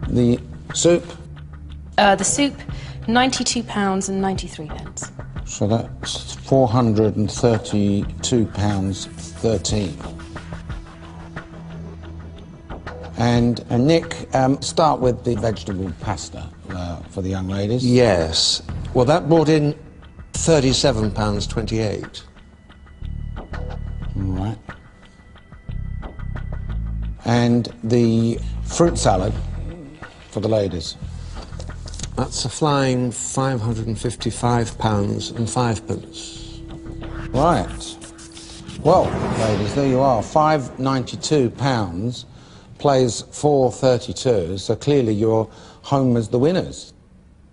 The soup? The soup, £92.93. So that's £432.13. And Nick, start with the vegetable pasta for the young ladies. Yes. Well, that brought in £37.28. All right. And the fruit salad for the ladies. That's a flying £555.05. Right. Well, ladies, there you are. £592 plays £432, so clearly you're home as the winners.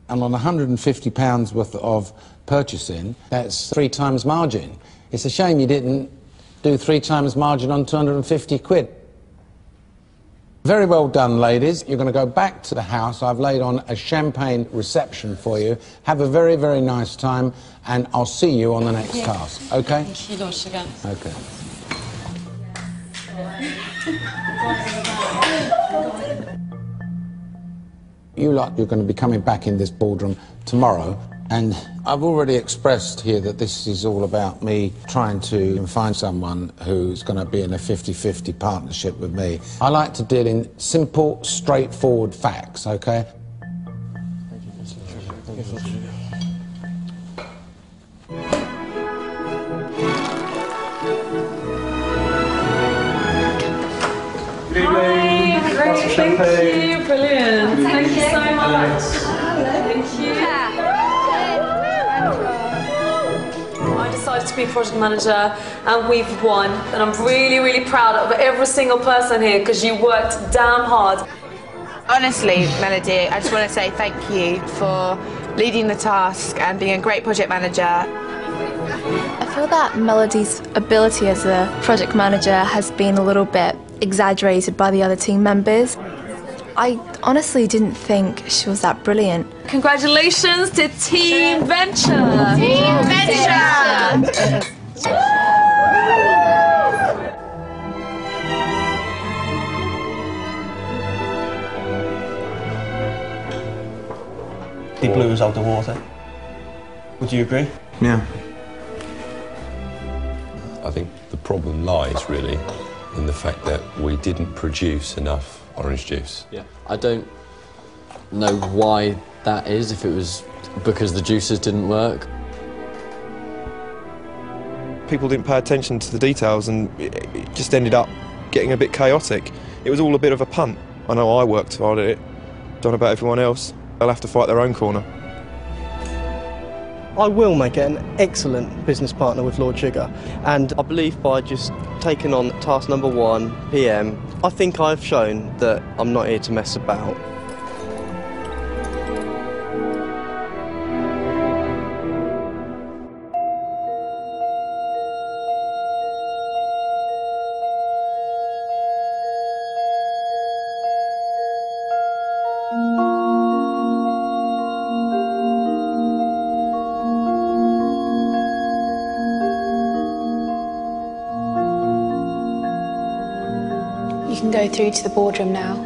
And on £150 worth of purchasing, that's 3 times margin. It's a shame you didn't do 3 times margin on 250 quid. Very well done, ladies. You're going to go back to the house. I've laid on a champagne reception for you. Have a very, very nice time, and I'll see you on the next task, OK? OK. You lot, you're going to be coming back in this boardroom tomorrow, and I've already expressed here that this is all about me trying to find someone who's going to be in a 50-50 partnership with me. I like to deal in simple, straightforward facts, OK? Hi, great, thank you, brilliant. Thank you so much. Thank you. I decided to be project manager and we've won, and I'm really, really proud of every single person here because you worked damn hard. Honestly, Melody, I just want to say thank you for leading the task and being a great project manager. I feel that Melody's ability as a project manager has been a little bit exaggerated by the other team members. I honestly didn't think she was that brilliant. Congratulations to Team Venture! Team Venture! He blew us out of water. Would you agree? Yeah. I think the problem lies really in the fact that we didn't produce enough orange juice. Yeah. I don't know why that is, if it was because the juices didn't work. People didn't pay attention to the details and it just ended up getting a bit chaotic. It was all a bit of a punt. I know I worked hard at it. Don't know about everyone else. They'll have to fight their own corner. I will make it an excellent business partner with Lord Sugar, and I believe by just taking on task number 1 PM, I think I've shown that I'm not here to mess about. You can go through to the boardroom now.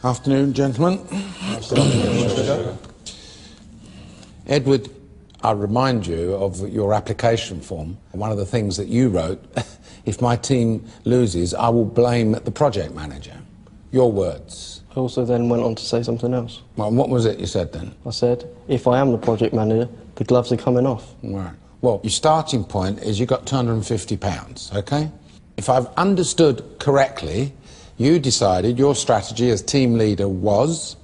Afternoon, gentlemen. Afternoon. Edward, I remind you of your application form. One of the things that you wrote, if my team loses, I will blame the project manager. Your words. I also then went on to say something else. Well, what was it you said then? I said, if I am the project manager, the gloves are coming off. Right. Well, your starting point is you got £250, OK? If I've understood correctly, you decided your strategy as team leader was,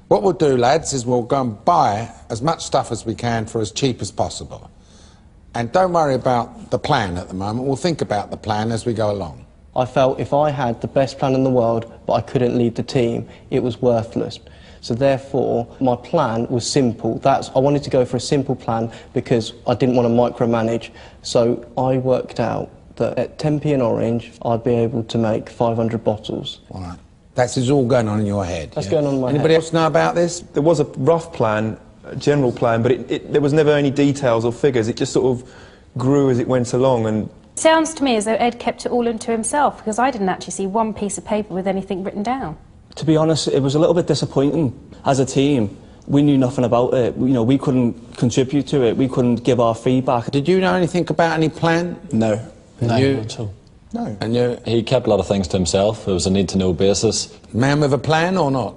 what we'll do, lads, is we'll go and buy as much stuff as we can for as cheap as possible. And don't worry about the plan at the moment. We'll think about the plan as we go along. I felt if I had the best plan in the world, but I couldn't lead the team, it was worthless. So therefore, my plan was simple. I wanted to go for a simple plan because I didn't want to micromanage. So I worked out that at 10p an orange, I'd be able to make 500 bottles. All right. That's all going on in your head. That's going on in my Anybody head. else know about this? There was a rough plan, a general plan, but there was never any details or figures. It just sort of grew as it went along. And Sounds to me as though Ed kept it all into himself, because I didn't actually see one piece of paper with anything written down. To be honest, it was a little bit disappointing. As a team, we knew nothing about it. We couldn't contribute to it. We couldn't give our feedback. Did you know anything about any plan? No. And No, you? not at all. No. And you? He kept a lot of things to himself. It was a need-to-know basis. Man with a plan or not?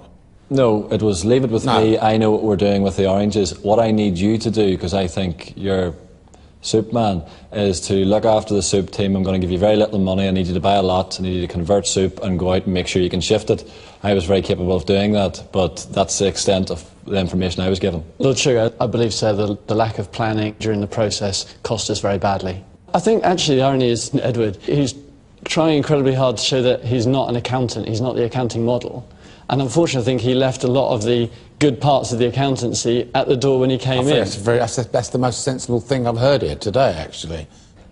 No, it was leave it with me. I know what we're doing with the oranges. What I need you to do, because I think you're soup man, is to look after the soup team. I'm going to give you very little money. I need you to buy a lot. I need you to convert soup and go out and make sure you can shift it. I was very capable of doing that, but that's the extent of the information I was given. Lord Sugar, I believe, sir, the lack of planning during the process cost us very badly. I think actually the irony is Edward, he's trying incredibly hard to show that he's not an accountant, he's not the accounting model. And unfortunately I think he left a lot of the good parts of the accountancy at the door when he came in. That's the most sensible thing I've heard here today, actually.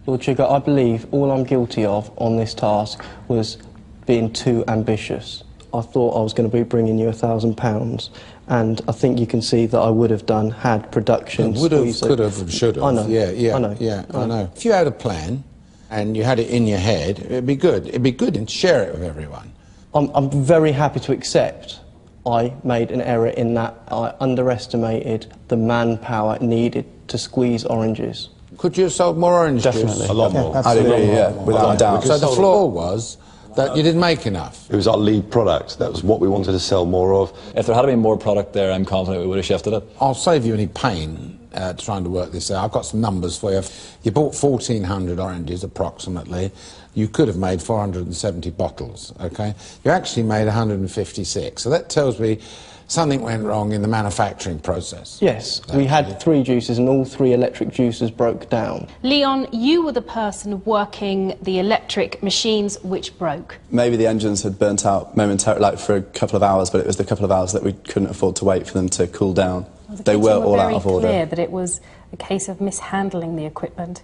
Lord Sugar, I believe all I'm guilty of on this task was being too ambitious. I thought I was going to be bringing you £1,000, and I think you can see that I would have done had production. Would have, could have, should have. I know. Yeah, I know. Yeah, I know. If you had a plan and you had it in your head, it'd be good. It'd be good and share it with everyone. I'm very happy to accept I made an error in that I underestimated the manpower needed to squeeze oranges. Could you have sold more orange Definitely. juice? A lot more. I agree, yeah, without a doubt. So the flaw was that you didn't make enough. It was our lead product. That was what we wanted to sell more of. If there had been more product there, I'm confident we would have shifted it. I'll save you any pain trying to work this out. I've got some numbers for you. You bought 1,400 oranges, approximately. You could have made 470 bottles, OK? You actually made 156. So that tells me something went wrong in the manufacturing process. Yes, we had 3 juices and all 3 electric juices broke down. Leon, you were the person working the electric machines which broke. Maybe the engines had burnt out momentarily, like for a couple of hours, but it was the couple of hours that we couldn't afford to wait for them to cool down. Well, they were all out of order. Very clear that it was a case of mishandling the equipment.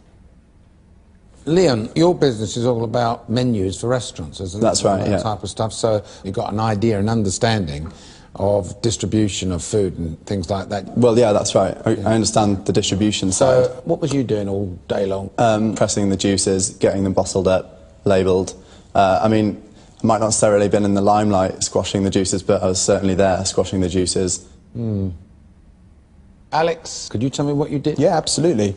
Leon, your business is all about menus for restaurants, isn't it? That's right, that yeah. type of stuff. So you've got an idea and understanding of distribution of food and things like that. Well, yeah, that's right. I understand the distribution side. So what was you doing all day long? Pressing the juices, getting them bottled up, labelled. I mean, I might not necessarily been in the limelight squashing the juices, but I was certainly there squashing the juices. Alex, could you tell me what you did? Yeah, absolutely.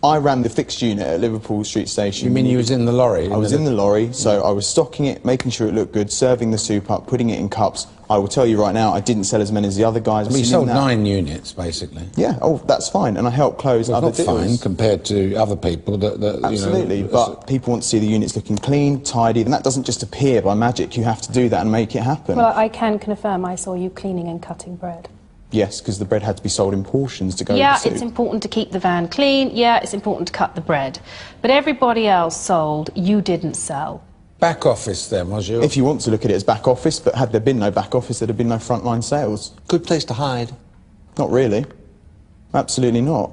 I ran the fixed unit at Liverpool Street Station. You mean you was in the lorry? I was in the lorry, so I was stocking it, making sure it looked good, serving the soup up, putting it in cups. I will tell you right now, I didn't sell as many as the other guys. You sold 9 units, basically. Yeah, oh, that's fine, and I helped close other deals. Not fine compared to other people that Absolutely, you know, but people want to see the units looking clean, tidy, and that doesn't just appear by magic. You have to do that and make it happen. Well, I can confirm I saw you cleaning and cutting bread. Yes, because the bread had to be sold in portions to go with Yeah, the soup. it's important to keep the van clean. Yeah, it's important to cut the bread. But everybody else sold, you didn't sell. Back office then, was you? If you want to look at it as back office, but had there been no back office, there'd have been no frontline sales. Good place to hide. Not really. Absolutely not.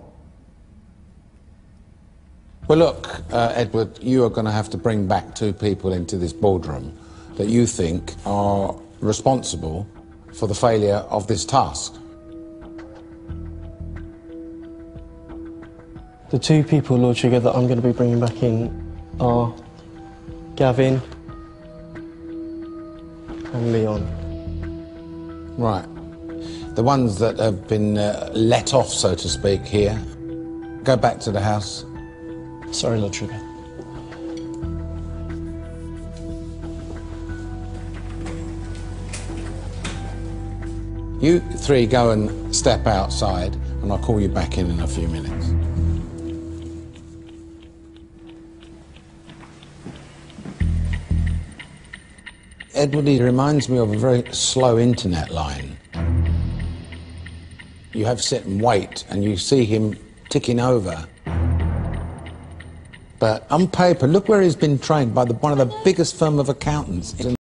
Well, look, Edward, you are going to have to bring back 2 people into this boardroom that you think are responsible for the failure of this task. The 2 people, Lord Sugar, that I'm going to be bringing back in are Gavin and Leon. Right. The ones that have been let off, so to speak, here. Go back to the house. Sorry, Lord Sugar. You 3 go and step outside, and I'll call you back in a few minutes. Edward, he reminds me of a very slow internet line. You have sit and wait, and you see him ticking over. But on paper, look where he's been trained by one of the biggest firm of accountants in